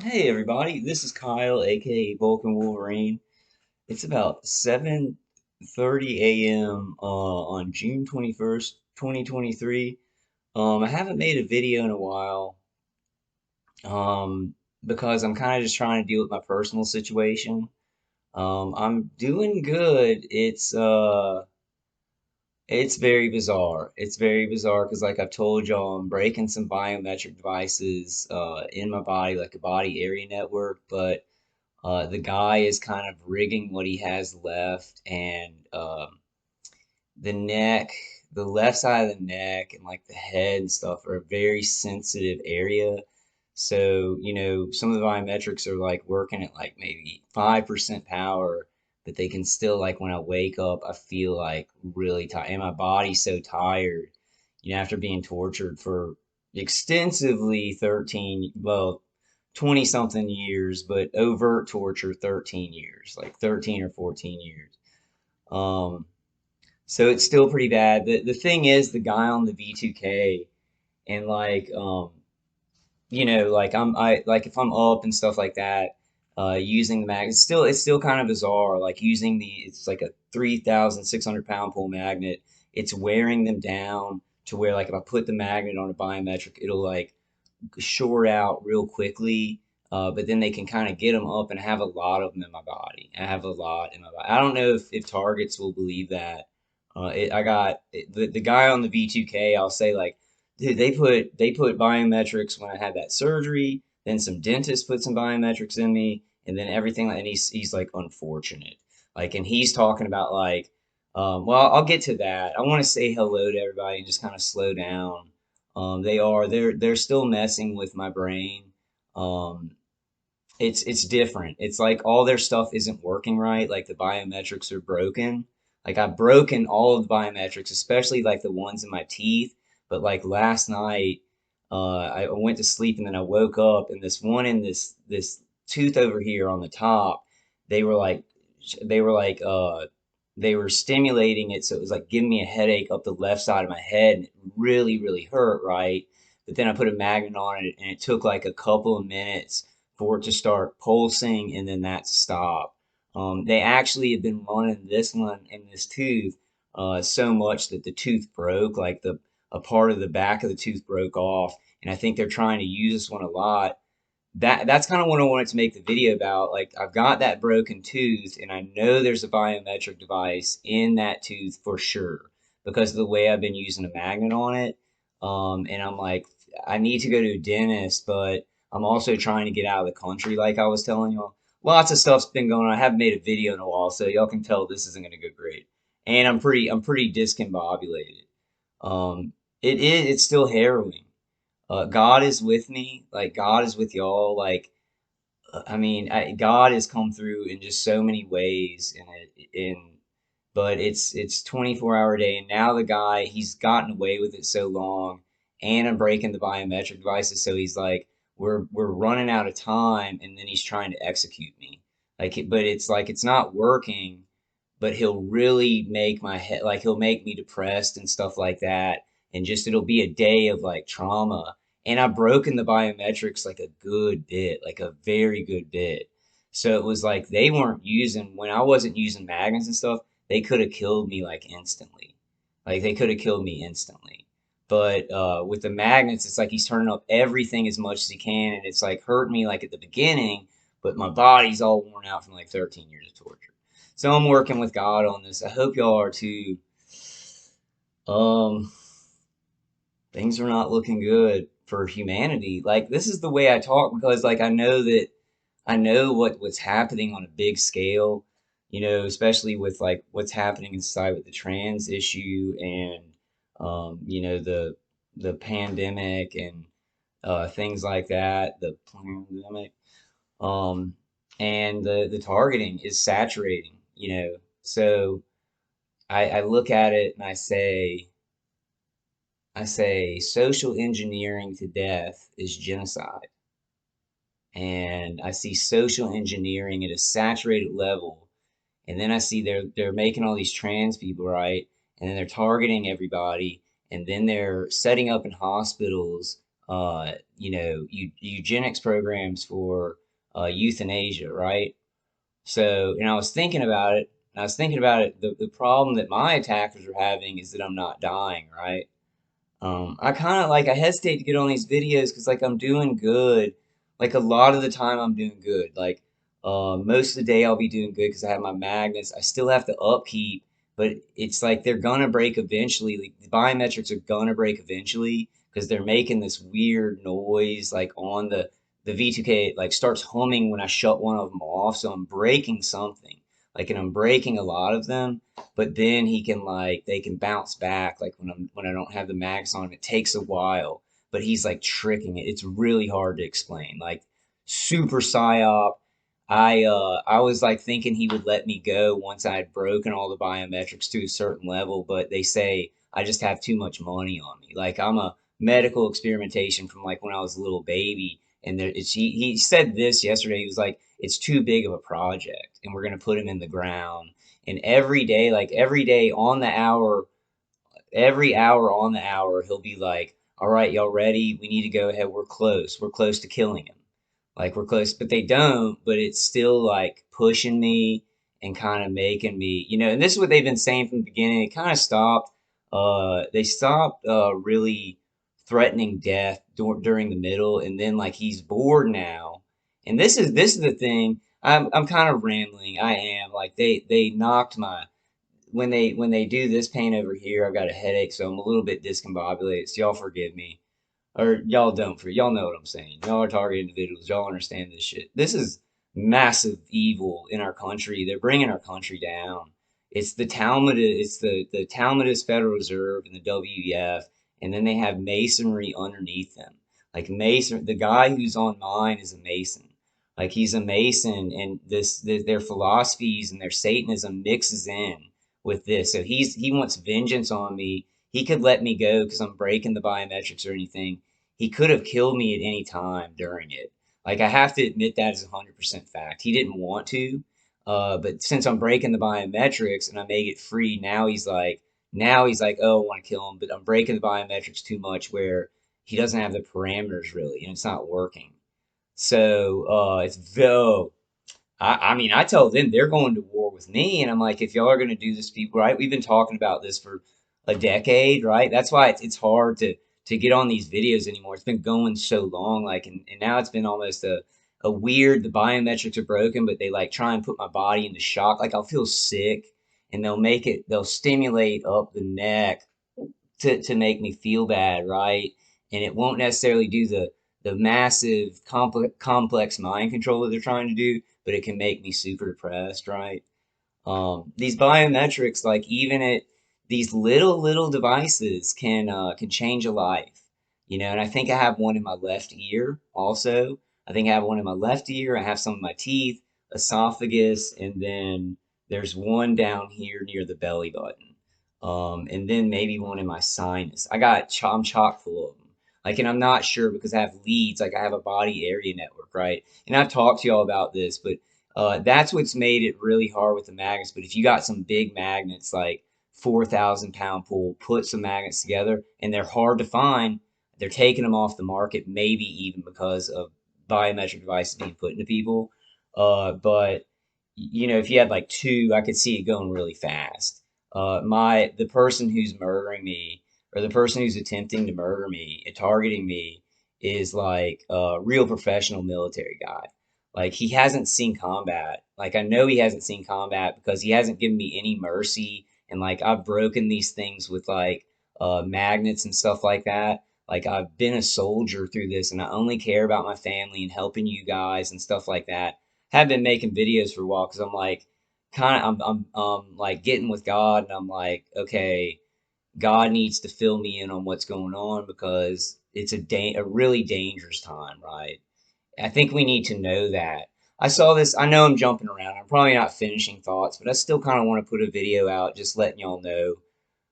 Hey everybody, this is Kyle, aka Vulcan Wolverine. It's about 7:30 a.m. On June 21st, 2023. I haven't made a video in a while because I'm kind of just trying to deal with my personal situation. I'm doing good. It's very bizarre. It's very bizarre because, like I've told y'all, I'm breaking some biometric devices in my body, like a body area network, but the guy is kind of rigging what he has left, and the neck, the left side of the neck, and like the head and stuff are a very sensitive area. So, some of the biometrics are like working at like maybe 5% power, but they can still, like, when I wake up, I feel like really tired, and my body's so tired, after being tortured for extensively 20 something years, but overt torture 13 years, like 13 or 14 years. Um, so it's still pretty bad. The thing is, the guy on the V2K, and like like I like if I'm up and stuff like that, using the magnet, it's still kind of bizarre. Like using it's like a 3,600 pound pull magnet. It's wearing them down to where, like, if I put the magnet on a biometric, it'll like short out real quickly. But then they can kind of get them up, and I have a lot of them in my body. I have a lot in my body. I don't know if targets will believe that. I got the guy on the V2K. I'll say, like, dude, they put biometrics when I had that surgery. Then some dentists put some biometrics in me, and then everything. And he's like unfortunate. Like, and he's talking about, like, well, I'll get to that. I want to say hello to everybody and just kind of slow down. They're still messing with my brain. Um, it's different. It's like all their stuff isn't working right. Like the biometrics are broken. Like I've broken all of the biometrics, especially like the ones in my teeth. But like last night, I went to sleep and then I woke up, and this one in this tooth over here on the top, they were like they were like they were stimulating it, so it was like giving me a headache up the left side of my head, and it really really hurt, right? But then I put a magnet on it, and it took like a couple of minutes for it to start pulsing and then that to stop. They actually had been running this one in this tooth so much that the tooth broke, like the a part of the back of the tooth broke off, and I think they're trying to use this one a lot. That's kind of what I wanted to make the video about. Like, I've got that broken tooth, and I know there's a biometric device in that tooth for sure because of the way I've been using a magnet on it. And I'm like, I need to go to a dentist, but I'm also trying to get out of the country, like I was telling y'all. Lots of stuff's been going on. I haven't made a video in a while, so y'all can tell this isn't gonna go great. And I'm pretty discombobulated. Um, it's still harrowing. God is with me. Like, God is with y'all. Like, I mean, God has come through in just so many ways, but it's 24-hour day, and now the guy, he's gotten away with it so long, and I'm breaking the biometric devices, so he's like, we're running out of time, and then he's trying to execute me. But it's like it's not working, but he'll really make my head, like, he'll make me depressed and stuff like that, and just it'll be a day of like trauma. And I've broken the biometrics like a good bit, like a very good bit. So it was like they weren't using, when I wasn't using magnets and stuff, they could have killed me like instantly. Like they could have killed me instantly. But with the magnets, it's like he's turning up everything as much as he can, and it's like hurt me like at the beginning, but my body's all worn out from like 13 years of torture. So I'm working with God on this. I hope y'all are too. Um, Things are not looking good for humanity. Like, this is the way I talk because, like, I know what's happening on a big scale, especially with like what's happening inside with the trans issue, and the pandemic, and things like that, the pandemic. Um, and the targeting is saturating. So I look at it and I say social engineering to death is genocide. And I see social engineering at a saturated level. And then I see they're making all these trans people, right? And then they're targeting everybody. And then they're setting up in hospitals eugenics programs for euthanasia, right? So, and I was thinking about it. And I was thinking about it. The problem that my attackers are having is that I'm not dying, right? I kind of like I hesitate to get on these videos because like I'm doing good. Like a lot of the time I'm doing good. Like most of the day I'll be doing good because I have my magnets. I still have to upkeep, but it's like they're gonna break eventually. Like the biometrics are gonna break eventually because they're making this weird noise like on the V2K. It like starts humming when I shut one of them off. So I'm breaking something. Like and I'm breaking a lot of them, but then he can like they can bounce back like when I don't have the mags on him. It takes a while, but he's like tricking it. It's really hard to explain. Like super psyop. I was like thinking he would let me go once I had broken all the biometrics to a certain level, but they say I just have too much money on me. Like I'm a medical experimentation from like when I was a little baby. And he said this yesterday. He was like, it's too big of a project, and we're gonna put him in the ground and every day, like every day on the hour, every hour on the hour, he'll be like, all right, y'all ready? We need to go ahead. We're close. We're close to killing him. Like we're close, but they don't, but it's still like pushing me and kind of making me, and this is what they've been saying from the beginning. It kind of stopped. They stopped really threatening death during the middle, and then like he's bored now. And this is the thing. I'm kind of rambling. I am like they knocked my when they do this pain over here, I've got a headache, so I'm a little bit discombobulated. So y'all forgive me, or y'all don't for y'all know what I'm saying. Y'all are target individuals. Y'all understand this shit. This is massive evil in our country. They're bringing our country down. It's the Talmud. It's the Talmudist Federal Reserve and the WEF, and then they have masonry underneath them. Like Mason, the guy who's on mine is a Mason. Like he's a Mason, and their philosophies and their Satanism mixes in with this. So he wants vengeance on me. He could let me go because I'm breaking the biometrics or anything. He could have killed me at any time during it. Like I have to admit that is 100% fact. He didn't want to, but since I'm breaking the biometrics and I may get free, now he's like, oh, I want to kill him, but I'm breaking the biometrics too much where he doesn't have the parameters really, and it's not working. So it's though I mean, I tell them they're going to war with me, and I'm like, if y'all are going to do this, people, right? We've been talking about this for a decade, right? That's why it's hard to get on these videos anymore. It's been going so long, like, and now it's been almost a weird. The biometrics are broken, but they like try and put my body into shock. Like I'll feel sick, and they'll stimulate up the neck to make me feel bad, right? And it won't necessarily do the massive complex mind control that they're trying to do, but it can make me super depressed, right? These biometrics, like even at these little devices, can change a life, And I think I have one in my left ear also. I think I have one in my left ear. I have some in my teeth, esophagus, and then there's one down here near the belly button. And then maybe one in my sinus. I'm chock full of them. Like, and I'm not sure because I have leads. Like, I have a body area network, right? And I've talked to y'all about this, but that's what's made it really hard with the magnets. But if you got some big magnets, like 4,000 pound pull, put some magnets together, and they're hard to find. They're taking them off the market, maybe even because of biometric devices being put into people. But if you had like two, I could see it going really fast. The person who's murdering me, or the person who's attempting to murder me and targeting me, is like a real professional military guy. Like he hasn't seen combat. Like I know he hasn't seen combat because he hasn't given me any mercy. And like I've broken these things with like magnets and stuff like that. Like I've been a soldier through this, and I only care about my family and helping you guys and stuff like that. Have been making videos for a while because I'm like, I'm like getting with God, and I'm like, okay, God needs to fill me in on what's going on because it's a really dangerous time, right? I think we need to know that. I saw this. I know I'm jumping around. I'm probably not finishing thoughts, but I still kind of want to put a video out, just letting y'all know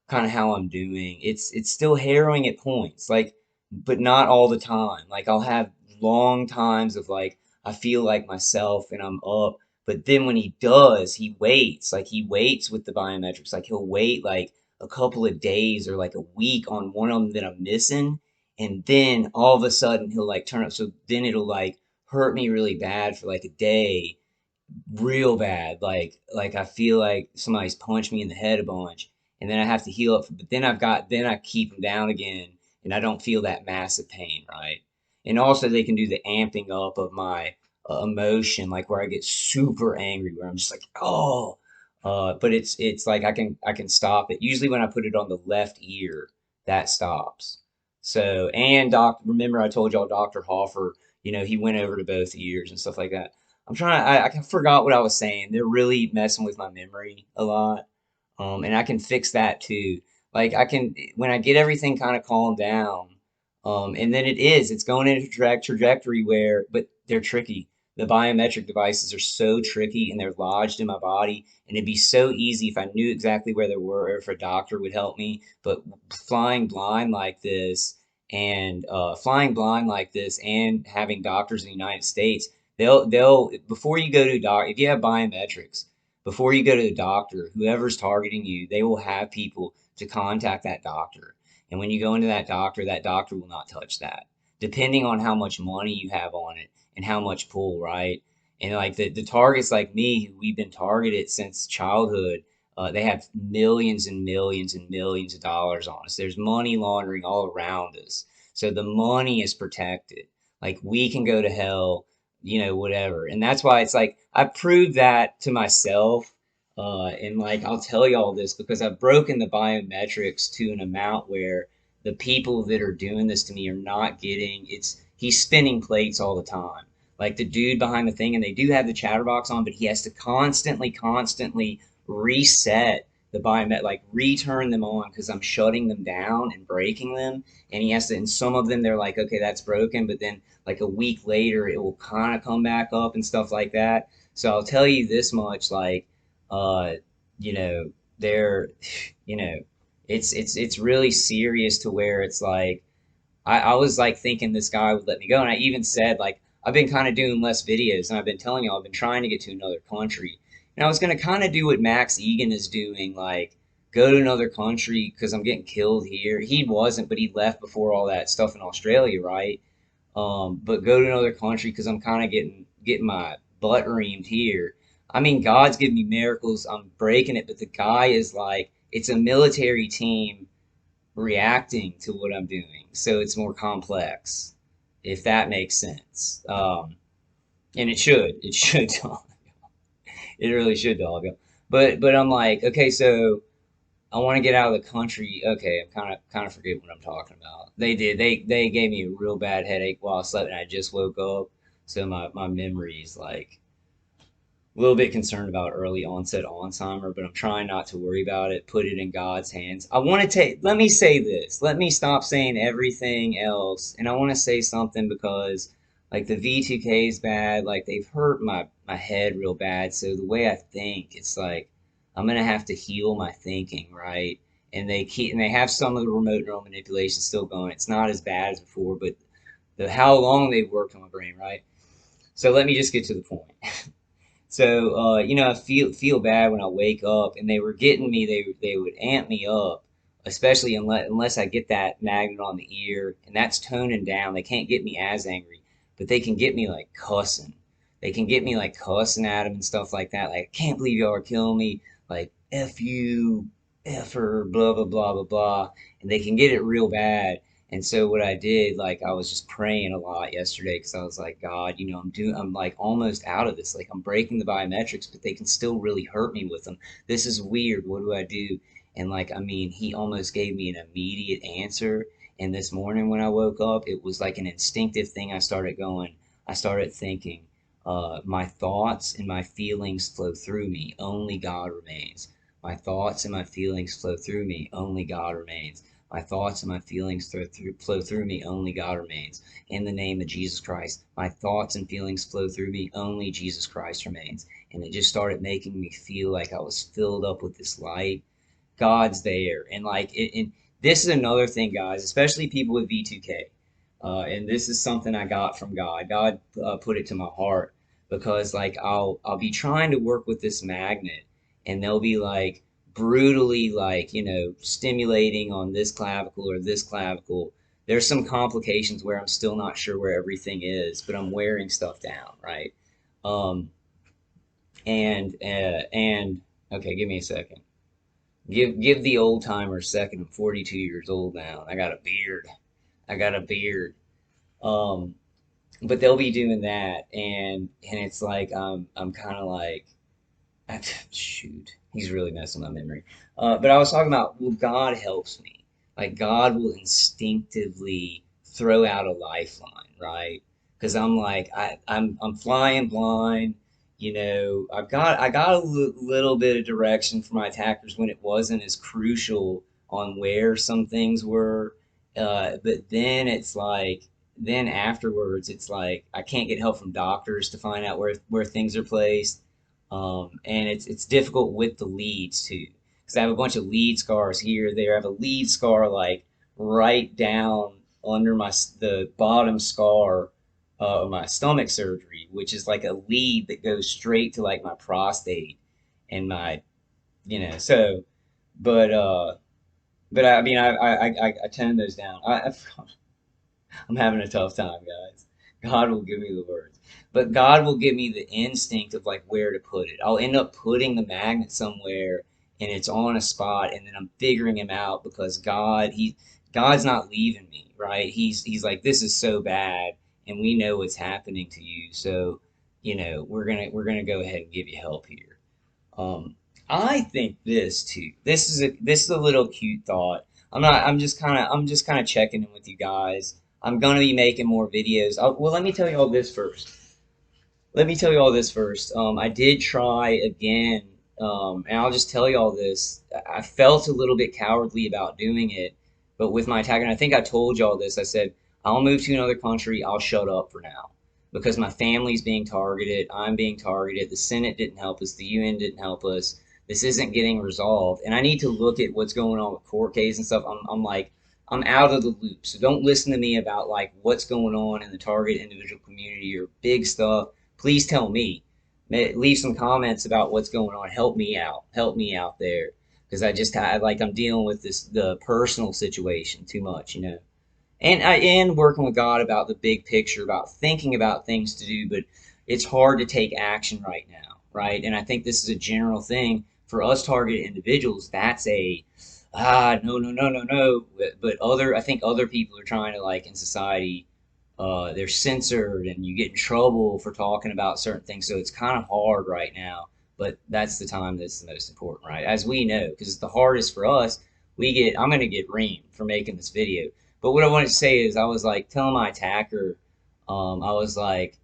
kind of how I'm doing. It's still harrowing at points, like, but not all the time. Like I'll have long times of like I feel like myself and I'm up, but then when he does, he waits. Like he waits with the biometrics. Like he'll wait like a couple of days or like a week on one of them that I'm missing, and then all of a sudden he'll like turn up. So then it'll like hurt me really bad for like a day, real bad. Like I feel like somebody's punched me in the head a bunch, and then I have to heal up. But then I keep them down again, and I don't feel that massive pain, right? And also they can do the amping up of my emotion, like where I get super angry, where I'm just like, oh. But it's like I can stop it. Usually when I put it on the left ear, that stops. So and doc, remember I told y'all Dr. Hoffer, he went over to both ears and stuff like that. I forgot what I was saying. They're really messing with my memory a lot. And I can fix that too. Like when I get everything kind of calmed down, and then it's going into trajectory but they're tricky. The biometric devices are so tricky and they're lodged in my body. And it'd be so easy if I knew exactly where they were or if a doctor would help me. But flying blind like this flying blind like this and having doctors in the United States, they'll before you go to if you have biometrics, before you go to the doctor, whoever's targeting you, they will have people to contact that doctor. And when you go into that doctor will not touch that, depending on how much money you have on it and how much pull, right? And like the targets like me, who we've been targeted since childhood, they have millions and millions and millions of dollars on us. There's money laundering all around us. So the money is protected. Like we can go to hell, whatever. And that's why it's like I proved that to myself. And like I'll tell you all this because I've broken the biometrics to an amount where the people that are doing this to me are not getting he's spinning plates all the time. Like the dude behind the thing, and they do have the chatterbox on, but he has to constantly reset the biomet, like return them on because I'm shutting them down and breaking them. And he has to, and some of them they're like, okay, that's broken, but then like a week later it will kind of come back up and stuff like that. So I'll tell you this much, like, uh, you know, they're, you know, it's really serious to where it's like I was like thinking this guy would let me go. And I even said, like, I've been kind of doing less videos and I've been telling y'all I've been trying to get to another country. And I was going to kind of do what Max Egan is doing, like, go to another country because I'm getting killed here. He wasn't, but he left before all that stuff in Australia, right? But go to another country because I'm kind of getting my butt reamed here. I mean, God's giving me miracles. I'm breaking it, but the guy is like, it's a military team reacting to what I'm doing. So it's more complex, if that makes sense. And it should. It should, dog. It really should, dog. But I'm like, okay, so I want to get out of the country. Okay, I'm kind of forget what I'm talking about. They did. They gave me a real bad headache while I slept, and I just woke up. So my memory's like a little bit concerned about early onset Alzheimer, but I'm trying not to worry about it. Put it in God's hands. I want to let me say this. Let me stop saying everything else. And I want to say something because, like, the V2K is bad. Like, they've hurt my head real bad. So the way I think, it's like I'm going to have to heal my thinking, right? And they have some of the remote neural manipulation still going. It's not as bad as before, but how long they've worked on my brain, right? So let me just get to the point. So I feel bad when I wake up, and they were getting me. They would amp me up, especially unless I get that magnet on the ear, and that's toning down. They can't get me as angry, but they can get me like cussing. They can get me like cussing at them and stuff like that. Like, I can't believe y'all are killing me. Like, F you, F her, blah blah blah blah blah, and they can get it real bad. And so what I did, like I was just praying a lot yesterday because I was like, God, I'm like almost out of this. Like I'm breaking the biometrics, but they can still really hurt me with them. This is weird. What do I do? And like, I mean, he almost gave me an immediate answer. And this morning when I woke up, it was like an instinctive thing. I started thinking, my thoughts and my feelings flow through me. Only God remains. My thoughts and my feelings flow through me. Only God remains. My thoughts and my feelings flow through me. Only God remains. In the name of Jesus Christ, my thoughts and feelings flow through me. Only Jesus Christ remains. And it just started making me feel like I was filled up with this light. God's there. And like and this is another thing, guys, especially people with V2K. And this is something I got from God. God put it to my heart because like I'll be trying to work with this magnet, and they'll be like brutally like stimulating on this clavicle or this clavicle. there's some complications where I'm still not sure where everything is, but I'm wearing stuff down, right? Um, and okay, give me a second. Give the old timer a second. I'm 42 years old now. I got a beard. I got a beard. Um, but they'll be doing that, and it's like I'm kind of like shoot, he's really messing with my memory. But I was talking about, well, God helps me. Like God will instinctively throw out a lifeline, right? Because I'm like I'm flying blind. I got a little bit of direction for my attackers when it wasn't as crucial on where some things were. But then it's like then afterwards it's like I can't get help from doctors to find out where things are placed, and it's difficult with the leads too, because I have a bunch of lead scars here. There, I have a lead scar like right down under the bottom scar of my stomach surgery, which is like a lead that goes straight to like my prostate and my, so, but I mean I tone those down. I'm having a tough time, guys. God will give me the words. But God will give me the instinct of like where to put it. I'll end up putting the magnet somewhere and it's on a spot and then I'm figuring him out because God's not leaving me, right? He's like, this is so bad and we know what's happening to you. So, we're gonna go ahead and give you help here. Um, I think this too. This is a little cute thought. I'm just kind of checking in with you guys. I'm gonna be making more videos. Well, let me tell you all this first. Let me tell you all this first. I did try again, and I'll just tell you all this. I felt a little bit cowardly about doing it, but with my attack, and I think I told y'all this. I said I'll move to another country. I'll shut up for now because my family's being targeted. I'm being targeted. The Senate didn't help us. The UN didn't help us. This isn't getting resolved, and I need to look at what's going on with court case and stuff. I'm like I'm out of the loop, so don't listen to me about like what's going on in the target individual community or big stuff. Please tell me. Leave some comments about what's going on. Help me out. Help me out there. Because I'm dealing with the personal situation too much. And I am working with God about the big picture, about thinking about things to do, but it's hard to take action right now, right? And I think this is a general thing for us targeted individuals. That's a no, no, no, no, no. But I think other people are trying to like in society, they're censored and you get in trouble for talking about certain things. So it's kind of hard right now, but that's the time that's the most important, right? As we know, because it's the hardest for us. I'm going to get reamed for making this video. But what I wanted to say is I was like telling my attacker, I was like,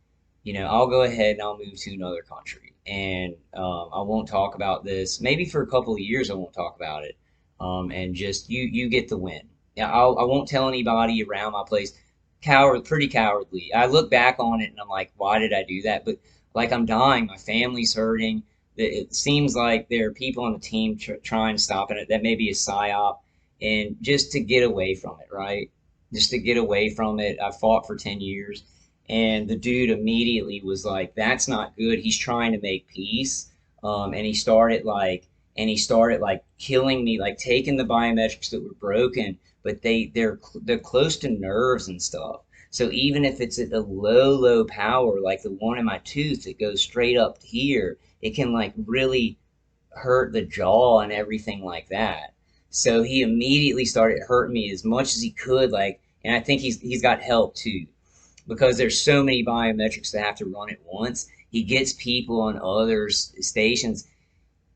I'll go ahead and I'll move to another country. And I won't talk about this. Maybe for a couple of years, I won't talk about it. And just you get the win. Yeah, I won't tell anybody around my place. Pretty cowardly. I look back on it and I'm like, why did I do that? But like I'm dying, my family's hurting. It seems like there are people on the team trying to stop it. That may be a psyop, and just to get away from it, right? Just to get away from it. I fought for 10 years, and the dude immediately was like, "That's not good." He's trying to make peace, and he started like killing me, like taking the biometrics that were broken, but they're close to nerves and stuff. So even if it's at a low power, like the one in my tooth that goes straight up here, it can like really hurt the jaw and everything like that. So he immediately started hurting me as much as he could, like, and I think he's got help too because there's so many biometrics that have to run at once. He gets people on other stations.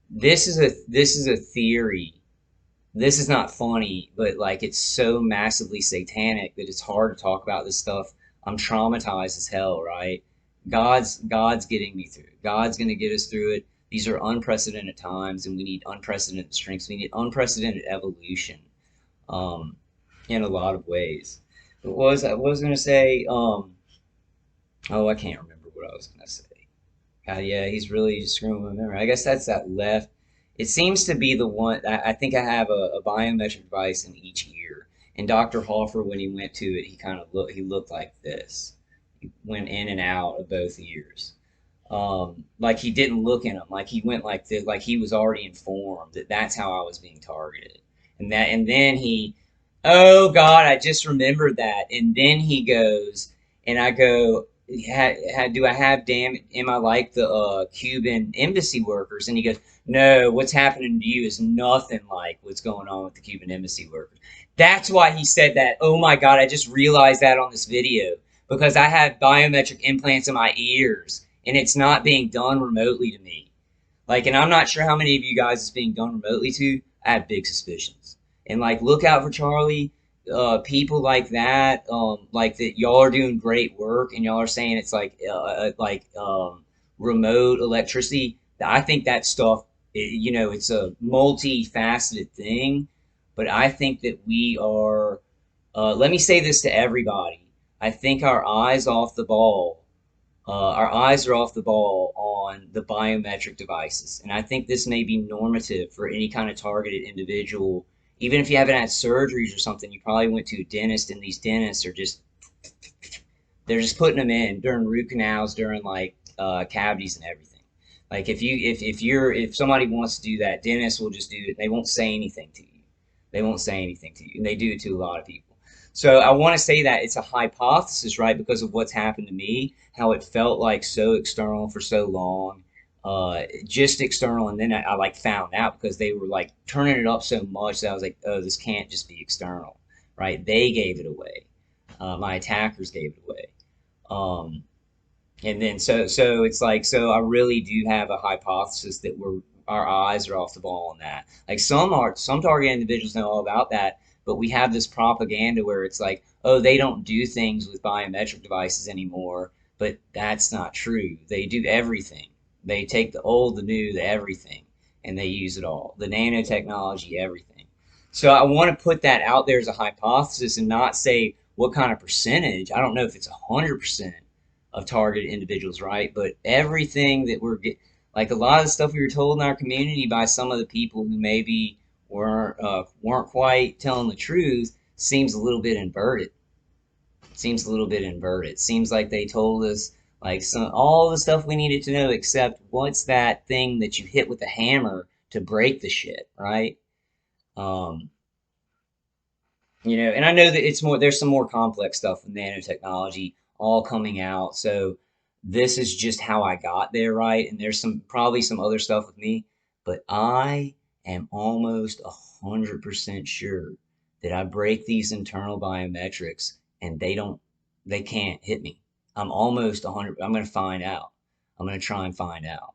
This is a theory. This is not funny, but like it's so massively satanic that it's hard to talk about this stuff. I'm traumatized as hell, right? God's getting me through. God's going to get us through it. These are unprecedented times, and we need unprecedented strengths. We need unprecedented evolution, um, in a lot of ways. But what was I going to say? Oh, I can't remember what I was going to say. Yeah, he's really screwing my memory. I guess that's that left. It seems to be the one. I think I have a biometric device in each ear. And Dr. Hoffer, when he went to it, he kind of looked like this. He went in and out of both ears. Like he didn't look in them. Like he went like this. Like he was already informed that that's how I was being targeted. And then he Oh God, I just remembered that. And then he goes, and I go, do I have damn? Am I like the Cuban embassy workers? And he goes, no, what's happening to you is nothing like what's going on with the Cuban embassy workers. That's why he said that. Oh my God, I just realized that on this video because I have biometric implants in my ears, and it's not being done remotely to me. Like, and I'm not sure how many of you guys it's being done remotely to. I have big suspicions. And like, look out for Charlie. People like that, like that, y'all are doing great work, and y'all are saying it's like remote electricity. I think that stuff, you know, it's a multifaceted thing. But I think that we are. Let me say this to everybody. I think our eyes are off the ball on the biometric devices. And I think this may be normative for any kind of targeted individual. Even if you haven't had surgeries or something, you probably went to a dentist, and these dentists are just, they're just putting them in during root canals, during like cavities and everything. Like if somebody wants to do that, dentists will just do it. They won't say anything to you. They won't say anything to you, and they do it to a lot of people. So I want to say that it's a hypothesis, right? Because of what's happened to me, how it felt like so external for so long, just external, and then I like found out because they were like turning it up so much that I was like, oh, this can't just be external, right? They gave it away. My attackers gave it away. Um, and then so it's like so I really do have a hypothesis that our eyes are off the ball on that. Like some target individuals know all about that, but we have this propaganda where it's like, oh, they don't do things with biometric devices anymore, but that's not true. They do everything. They take the old, the new, the everything, and they use it all. The nanotechnology, everything. So I want to put that out there as a hypothesis and not say what kind of percentage. I don't know if it's 100% of targeted individuals, right? But everything that like a lot of the stuff we were told in our community by some of the people who maybe weren't quite telling the truth seems a little bit inverted. Seems a little bit inverted. Seems like they told us like all the stuff we needed to know, except what's that thing that you hit with a hammer to break the shit, right? Um, and I know that there's some more complex stuff with nanotechnology all coming out. So this is just how I got there, right? And there's probably some other stuff with me, but I am almost 100% sure that I break these internal biometrics and they can't hit me. I'm almost 100. I'm going to find out. I'm going to try and find out.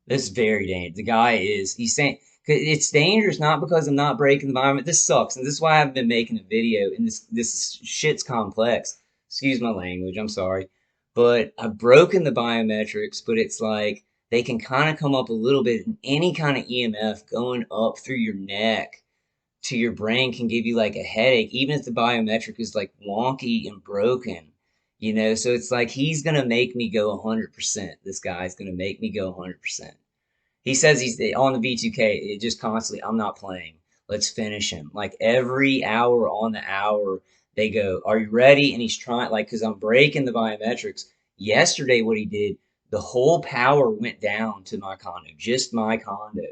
This is very dangerous. He's saying, 'cause it's dangerous not because I'm not breaking the environment. This sucks. And this is why I haven't been making a video. And this shit's complex. Excuse my language. I'm sorry. But I've broken the biometrics, but it's like they can kind of come up a little bit. And any kind of EMF going up through your neck to your brain can give you like a headache, even if the biometric is like wonky and broken. So it's like he's gonna make me go 100%. This guy's gonna make me go 100%. He says he's on the V2K. It just constantly, I'm not playing. Let's finish him. Like every hour on the hour, they go, are you ready? And he's trying, like, because I'm breaking the biometrics. Yesterday, what he did, the whole power went down to my condo, just my condo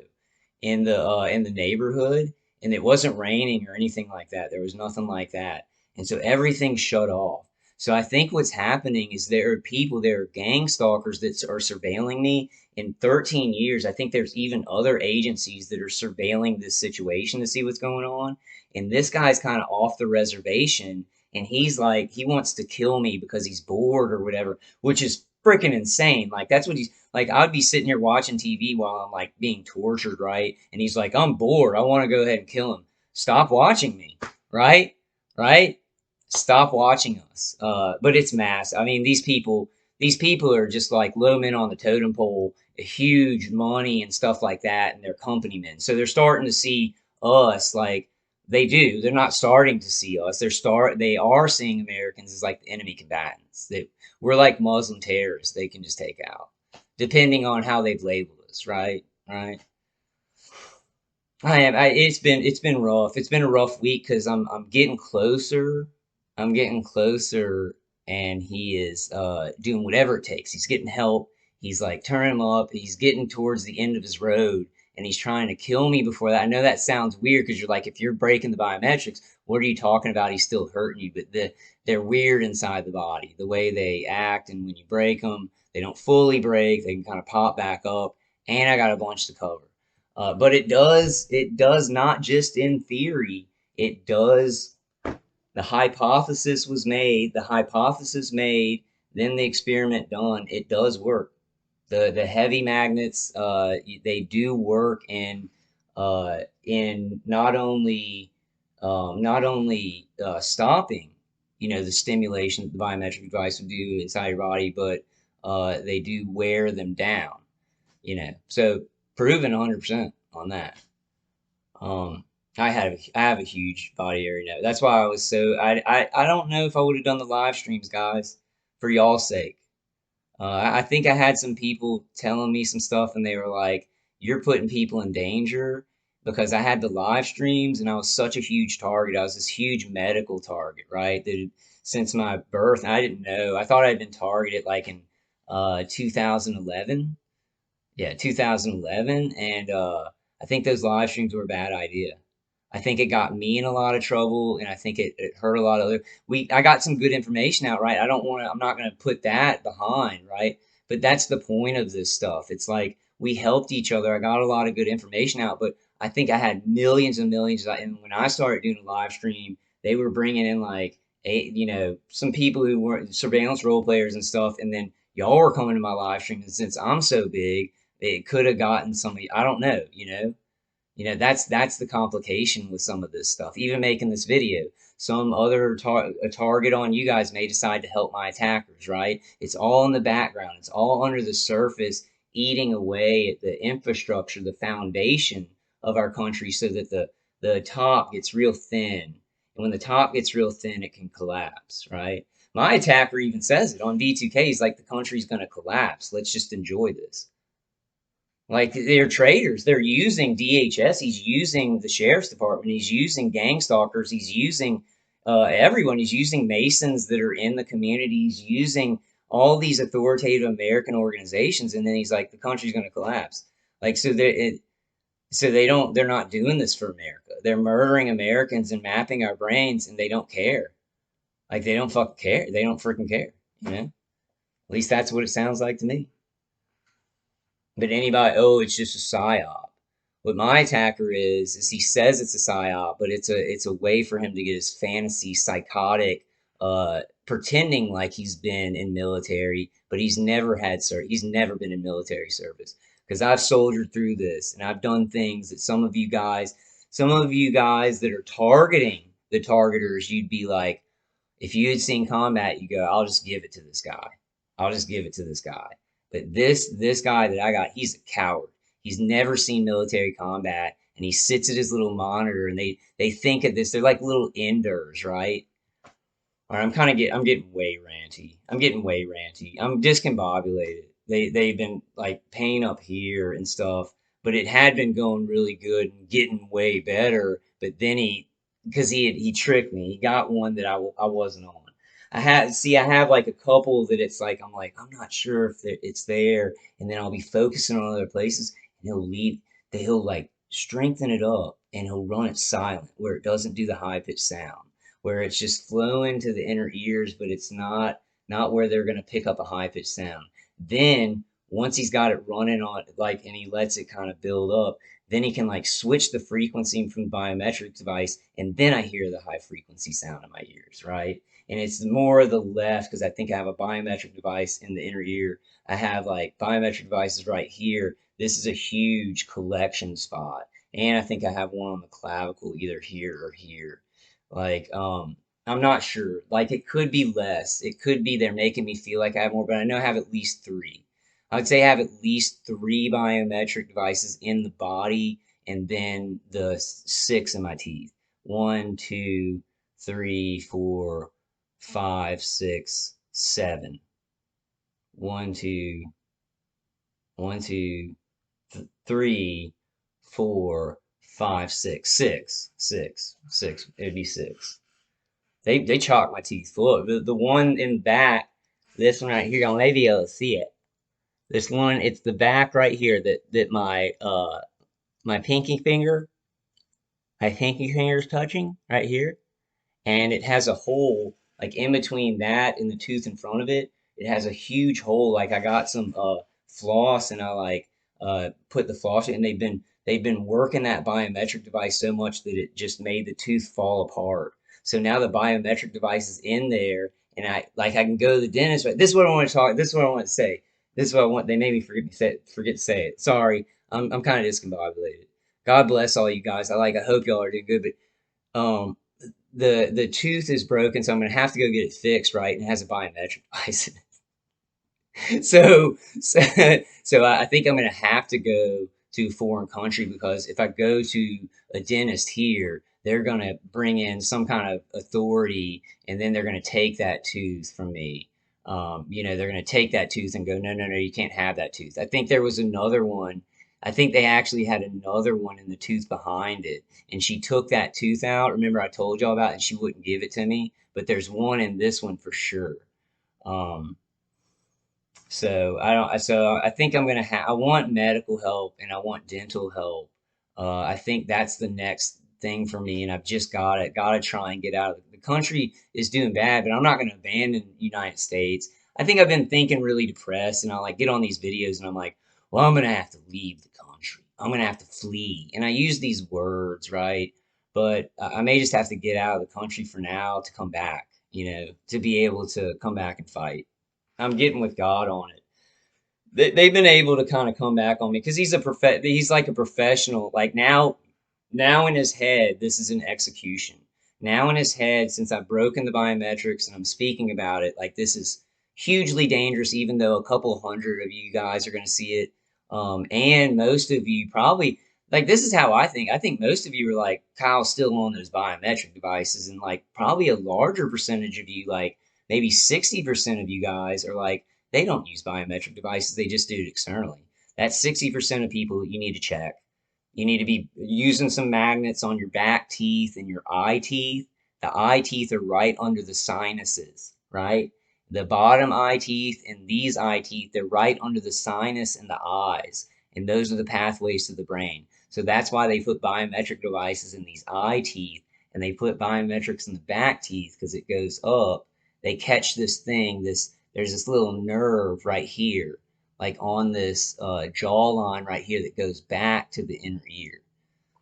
in the neighborhood, and it wasn't raining or anything like that. There was nothing like that, and so everything shut off. So I think what's happening is there are gang stalkers that are surveilling me. In 13 years, I think there's even other agencies that are surveilling this situation to see what's going on. And this guy's kind of off the reservation, and he's like, he wants to kill me because he's bored or whatever, which is freaking insane. Like, that's what he's like. I'd be sitting here watching TV while I'm like being tortured, right? And he's like, I'm bored. I want to go ahead and kill him. Stop watching me, right? Right? Stop watching us. But it's mass. I mean, these people are just like low men on the totem pole, huge money and stuff like that, and they're company men. So they're starting to see us like they do. They're not starting to see us. They are seeing Americans as like the enemy combatants. We're like Muslim terrorists they can just take out, depending on how they've labeled us, right? Right. I am. It's been rough. It's been a rough week because I'm getting closer. I'm getting closer, and he is doing whatever it takes. He's getting help. He's like turning him up. He's getting towards the end of his road, and he's trying to kill me before that. I know that sounds weird because you're like, if you're breaking the biometrics, what are you talking about? He's still hurting you, but they're weird inside the body. The way they act, and when you break them, they don't fully break. They can kind of pop back up. And I got a bunch to cover. But it does not just in theory. It does. The hypothesis was made. The hypothesis made. Then the experiment done. It does work. The heavy magnets, they do work in not only stopping, the stimulation that the biometric device would do inside your body, but they do wear them down. So proven 100% on that. I have a huge body area now. That's why I was so I don't know if I would have done the live streams, guys, for y'all's sake. I think I had some people telling me some stuff, and they were like, "You're putting people in danger," because I had the live streams, and I was such a huge target. I was this huge medical target, right? That since my birth, and I didn't know. I thought I'd been targeted like in 2011. Yeah, 2011, and I think those live streams were a bad idea. I think it got me in a lot of trouble, and I think it hurt a lot of other. I got some good information out, right? I'm not going to put that behind, right? But that's the point of this stuff. It's like we helped each other. I got a lot of good information out, but I think I had millions and millions. And when I started doing a live stream, they were bringing in like some people who weren't surveillance role players and stuff, and then y'all were coming to my live stream, and since I'm so big, it could have gotten somebody. I don't know. That's the complication with some of this stuff. Even making this video, some other a target on you guys may decide to help my attackers, right? It's all in the background. It's all under the surface, eating away at the infrastructure, the foundation of our country, so that the top gets real thin. And when the top gets real thin, it can collapse, right? My attacker even says it on V2K. He's like, the country's going to collapse. Let's just enjoy this. Like they're traitors. They're using DHS. He's using the sheriff's department. He's using gang stalkers. He's using everyone. He's using Masons that are in the community. He's using all these authoritative American organizations, and then he's like, the country's going to collapse. Like so they don't. They're not doing this for America. They're murdering Americans and mapping our brains, and they don't care. Like they don't fucking care. They don't freaking care. At least that's what it sounds like to me. But anybody, oh, it's just a psyop. What my attacker is he says it's a psyop, but it's a way for him to get his fantasy psychotic, pretending like he's been in military, but he's never been in military service. Because I've soldiered through this, and I've done things that some of you guys that are targeting the targeters, you'd be like, if you had seen combat, you go, I'll just give it to this guy. I'll just give it to this guy. But this guy that I got, he's a coward. He's never seen military combat, and he sits at his little monitor, and they think of this. They're like little enders, right? All right, I'm getting way ranty. I'm getting way ranty. I'm discombobulated. They've been like pain up here and stuff, but it had been going really good and getting way better. But then because he tricked me. He got one that I wasn't on. I have like a couple that it's like I'm not sure if it's there, and then I'll be focusing on other places, and he'll like strengthen it up, and he'll run it silent where it doesn't do the high pitched sound, where it's just flowing to the inner ears, but it's not where they're going to pick up a high pitched sound. Then once he's got it running on like and he lets it kind of build up, then he can like switch the frequency from the biometric device, and then I hear the high frequency sound in my ears, right? And it's more the left because I think I have a biometric device in the inner ear. I have like biometric devices right here. This is a huge collection spot. And I think I have one on the clavicle, either here or here. Like, I'm not sure. Like, it could be less. It could be they're making me feel like I have more, but I know I have at least three. I would say I have at least three biometric devices in the body, and then the six in my teeth. One, two, three, four, five, six, seven. One, two, one, two, three, four, five, six, six, six, six. It'd be six. They chalk my teeth full. The one in the back, this one right here, y'all may be able to see it. This one, it's the back right here that my pinky finger, my pinky finger is touching right here. and it has a hole like in between that and the tooth in front of it. It has a huge hole. Like I got some floss and I like put the floss in, and they've been working that biometric device so much that it just made the tooth fall apart. So now the biometric device is in there, and I can go to the dentist. But this is what I want to talk. This is what I want to say. This is what I want. They made me forget to say it. Sorry, I'm kind of discombobulated. God bless all you guys. I hope y'all are doing good, but the tooth is broken, so I'm gonna have to go get it fixed, right? And it has a biometric device in it. So I think I'm gonna have to go to a foreign country, because if I go to a dentist here, they're gonna bring in some kind of authority, and then they're gonna take that tooth from me. They're gonna take that tooth and go, no, no, no, you can't have that tooth. I think there was another one. I think they actually had another one in the tooth behind it, and she took that tooth out. Remember I told y'all about it, and she wouldn't give it to me, but there's one in this one for sure. Um, so I don't. So I think I'm gonna have. I want medical help and I want dental help. I think that's the next thing for me, and I've just got to try and get out of the country is doing bad, but I'm not gonna abandon the United States. I think I've been thinking really depressed, and I like get on these videos, and I'm like, well, I'm gonna have to leave the country. I'm gonna have to flee, and I use these words, right? But I may just have to get out of the country for now to come back, to be able to come back and fight. I'm getting with God on it. They've been able to kind of come back on me because he's like a professional. Like now in his head, this is an execution. Now in his head, since I've broken the biometrics and I'm speaking about it, like this is hugely dangerous, even though a couple hundred of you guys are going to see it. And most of you probably, like, this is how I think. I think most of you are like, Kyle's still on those biometric devices. And like, probably a larger percentage of you, like maybe 60% of you guys are like, they don't use biometric devices, they just do it externally. That's 60% of people you need to check. You need to be using some magnets on your back teeth and your eye teeth. The eye teeth are right under the sinuses, right? The bottom eye teeth and these eye teeth, they're right under the sinus and the eyes. And those are the pathways to the brain. So that's why they put biometric devices in these eye teeth, and they put biometrics in the back teeth because it goes up. They catch this thing, there's this little nerve right here, like on this jawline right here that goes back to the inner ear.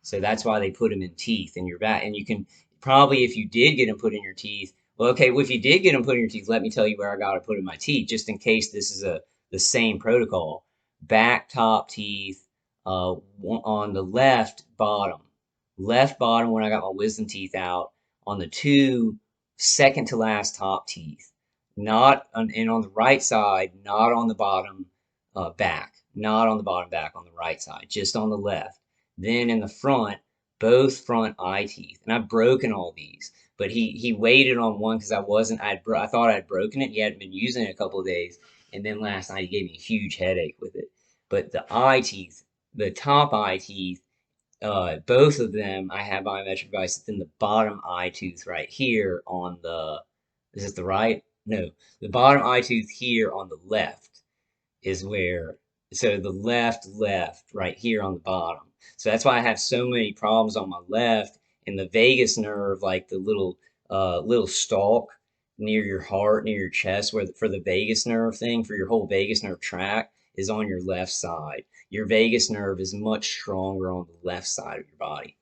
So that's why they put them in teeth in your back. And you can probably, if you did get them put in your teeth, well, okay, well, if you did get them put in your teeth, let me tell you where I got to put in my teeth, just in case this is the same protocol. Back top teeth, on the left bottom when I got my wisdom teeth out, on the two second to last top teeth, not on, and on the right side, not on the bottom back, not on the bottom back, on the right side, just on the left. Then in the front, both front eye teeth, and I've broken all these. But he waited on one because I thought I'd broken it. He hadn't been using it a couple of days, and then last night he gave me a huge headache with it. But the eye teeth, the top eye teeth, both of them, I have biometric devices in the bottom eye tooth right here on the, is it the right? No, the bottom eye tooth here on the left is where, so the left right here on the bottom. So that's why I have so many problems on my left, and the vagus nerve, like the little stalk near your heart, near your chest, where for the vagus nerve thing, for your whole vagus nerve tract, is on your left side. Your vagus nerve is much stronger on the left side of your body.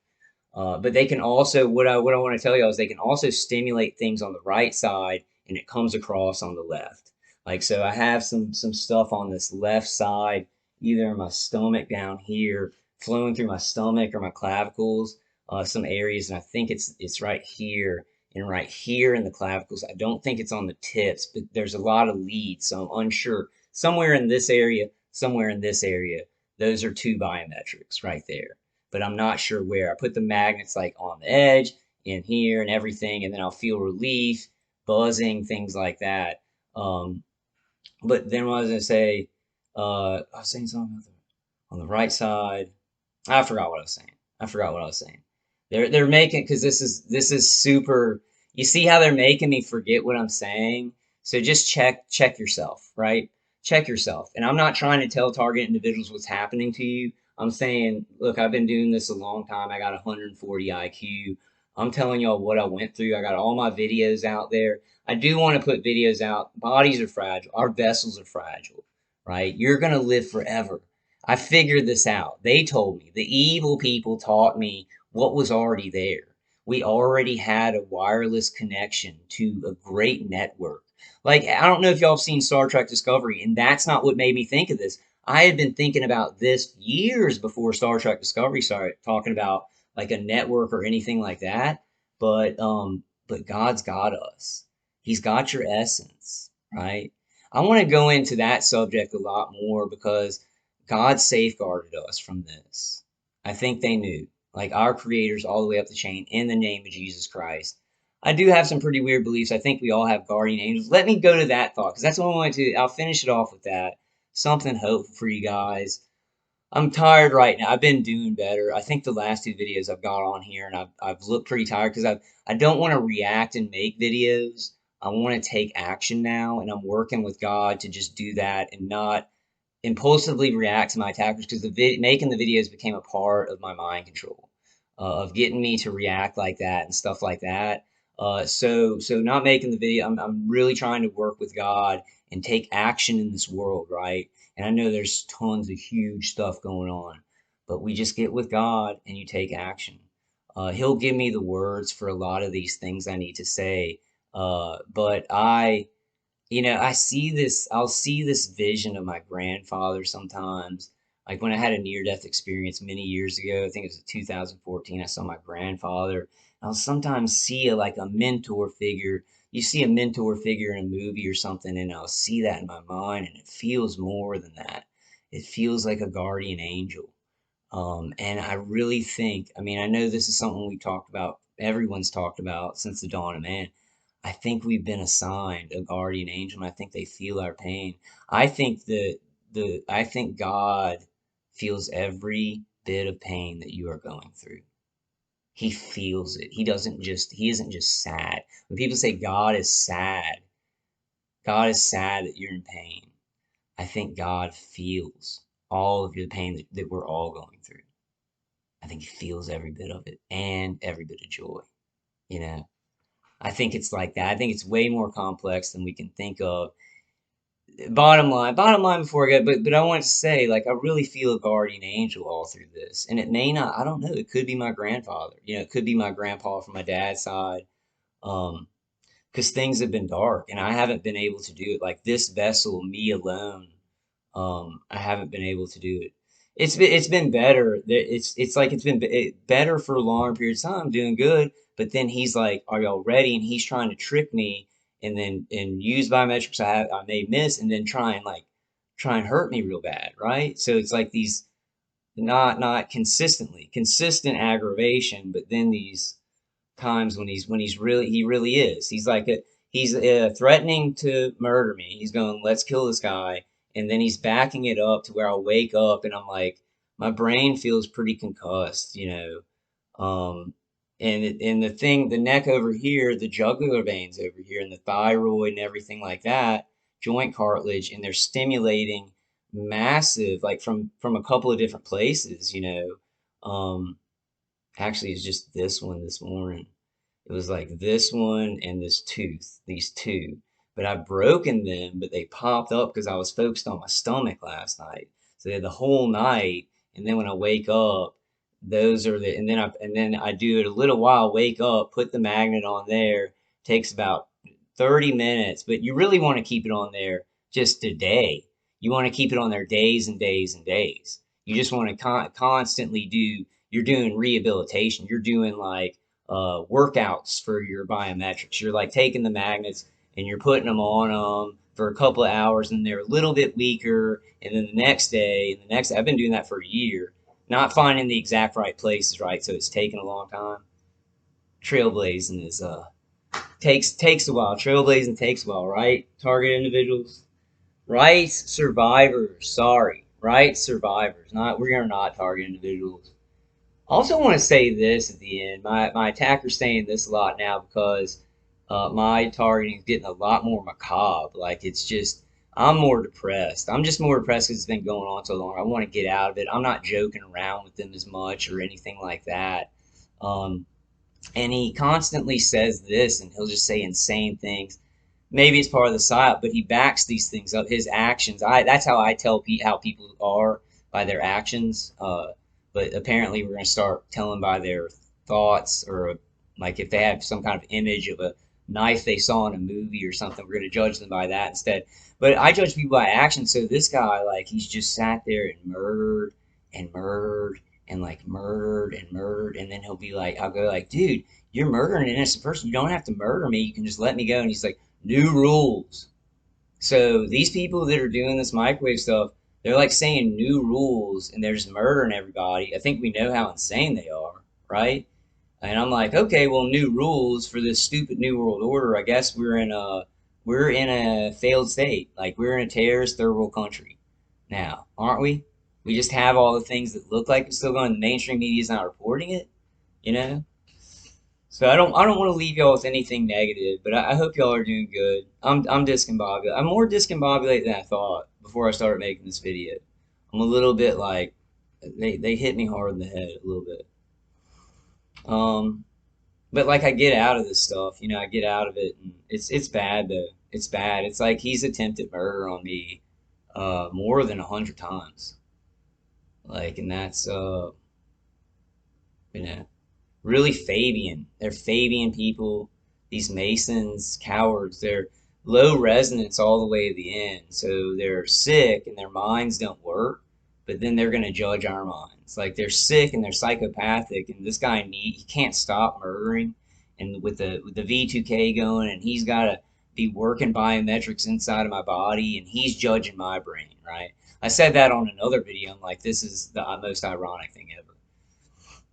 But they can also, what I want to tell you is they can also stimulate things on the right side, and it comes across on the left. Like, so I have some stuff on this left side, either in my stomach down here, flowing through my stomach or my clavicles, some areas, and I think it's right here and right here in the clavicles. I don't think it's on the tips, but there's a lot of leads, so I'm unsure. Somewhere in this area, somewhere in this area, those are two biometrics right there, but I'm not sure where. I put the magnets like on the edge, in here, and everything, and then I'll feel relief, buzzing, things like that. Um, but then what was I gonna say? I was saying something on the right side. I forgot what I was saying. I forgot what I was saying. They're making, because this is super. You see how they're making me forget what I'm saying? So just check yourself, right? Check yourself. And I'm not trying to tell target individuals what's happening to you. I'm saying, look, I've been doing this a long time. I got 140 IQ. I'm telling y'all what I went through. I got all my videos out there. I do want to put videos out. Bodies are fragile. Our vessels are fragile, right? You're going to live forever. I figured this out. They told me, the evil people taught me what was already there. We already had a wireless connection to a great network. Like, I don't know if y'all have seen Star Trek Discovery, and that's not what made me think of this. I had been thinking about this years before Star Trek Discovery started talking about like a network or anything like that. But God's got us. He's got your essence, right? I want to go into that subject a lot more because God safeguarded us from this. I think they knew, like our creators all the way up the chain, in the name of Jesus Christ. I do have some pretty weird beliefs. I think we all have guardian angels. Let me go to that thought because that's what I wanted to. I'll finish it off with that. Something hopeful for you guys. I'm tired right now. I've been doing better. I think the last two videos I've got on here, and I've looked pretty tired because I don't want to react and make videos. I want to take action now, and I'm working with God to just do that and not impulsively react to my attackers because making the videos became a part of my mind control, of getting me to react like that and stuff like that. So not making the video. I'm really trying to work with God and take action in this world, right? And I know there's tons of huge stuff going on, but we just get with God and you take action. He'll give me the words for a lot of these things I need to say. But I'll see this vision of my grandfather sometimes. Like when I had a near death experience many years ago, I think it was 2014, I saw my grandfather. I'll sometimes see like a mentor figure. You see a mentor figure in a movie or something, and I'll see that in my mind, and it feels more than that. It feels like a guardian angel. And I really think, I mean, I know this is something we talked about, everyone's talked about since the dawn of man. I think we've been assigned a guardian angel, and I think they feel our pain. I think God feels every bit of pain that you are going through. He feels it. He isn't just sad. When people say God is sad that you're in pain. I think God feels all of the pain that we're all going through. I think he feels every bit of it and every bit of joy, you know? I think it's like that. I think it's way more complex than we can think of. Bottom line before I go, but I want to say, like, I really feel a guardian angel all through this. And it may not, I don't know, it could be my grandfather. It could be my grandpa from my dad's side. Um, because things have been dark and I haven't been able to do it. Like this vessel, me alone, I haven't been able to do it. It's been better. It's like better for a long period of time. I'm doing good, but then he's like, "Are y'all ready?" And he's trying to trick me, and then and use biometrics I may miss, and then try and hurt me real bad, right? So it's like these not consistent aggravation, but then these times when he really is. He's threatening to murder me. He's going, let's kill this guy, and then he's backing it up to where I'll wake up and I'm like, my brain feels pretty concussed. And the neck over here, the jugular veins over here, and the thyroid and everything like that, joint cartilage, and they're stimulating massive, like from a couple of different places. Actually, it's just this one this morning. It was like this one and this tooth, these two. But I've broken them, but they popped up because I was focused on my stomach last night. So they had the whole night, and then when I wake up, and then I do it a little while, wake up, put the magnet on there. Takes about 30 minutes, but you really want to keep it on there just a day. You want to keep it on there days and days and days. You just want to constantly you're doing rehabilitation. You're doing like workouts for your biometrics. You're like taking the magnets and you're putting them on them for a couple of hours, and they're a little bit weaker. And then I've been doing that for a year, not finding the exact right places, right? So it's taken a long time. Trailblazing is takes a while. Trailblazing takes a while, right? Target individuals, right? Survivors. Sorry, right? Survivors. Not we are not target individuals. I also want to say this at the end. My attacker's saying this a lot now because my targeting is getting a lot more macabre. Like it's just, I'm more depressed. I'm just more depressed because it's been going on so long. I want to get out of it. I'm not joking around with them as much or anything like that. Um, And he constantly says this, and he'll just say insane things. Maybe it's part of the psyop, but he backs these things up. His actions. That's how I tell how people are, by their actions. But apparently, we're going to start telling by their thoughts, or like if they have some kind of image of a knife they saw in a movie or something, we're going to judge them by that instead. But I judge people by action. So this guy, like, he's just sat there and murdered and murdered and like murdered and murdered, and then he'll be like, I'll go like, dude, you're murdering an innocent person. You don't have to murder me. You can just let me go. And he's like, new rules. So these people that are doing this microwave stuff, they're like saying new rules and they're just murdering everybody. I think we know how insane they are, right? And I'm like, okay, well, new rules for this stupid new world order. I guess we're in a failed state. Like we're in a terrorist third world country now, aren't we? We just have all the things that look like it's still going. The mainstream media is not reporting it, you know. So I don't want to leave y'all with anything negative, but I hope y'all are doing good. I'm discombobulated. I'm more discombobulated than I thought before I started making this video. I'm a little bit like they hit me hard in the head a little bit. Um, but like I get out of this stuff, I get out of it, and it's bad though. It's bad. It's like he's attempted murder on me more than 100 times. Like, and that's you know. Really Fabian. They're Fabian people. These Masons, cowards. They're low resonance all the way to the end. So they're sick and their minds don't work, but then they're going to judge our minds. Like they're sick and they're psychopathic, and this guy he can't stop murdering, and with the V2K going, and he's got to be working biometrics inside of my body, and he's judging my brain, right? I said that on another video. I'm like, this is the most ironic thing ever.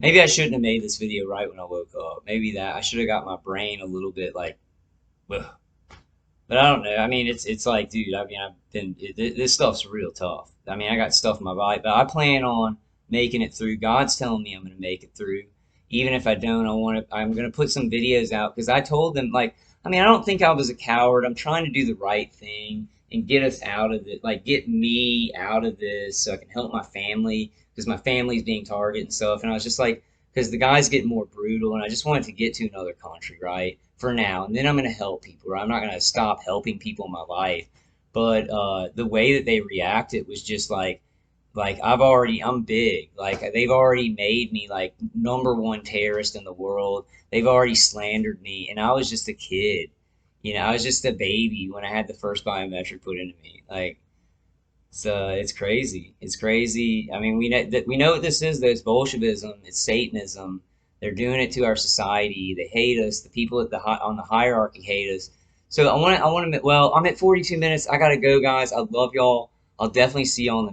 Maybe I shouldn't have made this video right when I woke up. Maybe that I should have got my brain a little bit like, ugh. But I don't know. I mean, it's like, dude. I mean, this stuff's real tough. I mean, I got stuff in my body, but I plan on making it through. God's telling me I'm gonna make it through. Even if I don't, I'm gonna put some videos out because I told them like, I mean, I don't think I was a coward. I'm trying to do the right thing and get us out of it, like get me out of this so I can help my family because my family's being targeted and stuff. And I was just like, because the guy's getting more brutal, and I just wanted to get to another country, right? For now, and then I'm gonna help people. Right? I'm not gonna stop helping people in my life, but the way that they reacted was just like I'm big. Like they've already made me like number one terrorist in the world. They've already slandered me, and I was just a kid. I was just a baby when I had the first biometric put into me. Like, so it's crazy. It's crazy. I mean, we know what this is. There's Bolshevism. It's Satanism. They're doing it to our society. They hate us. The people on the hierarchy hate us. So I want to. Well, I'm at 42 minutes. I gotta go, guys. I love y'all. I'll definitely see y'all in the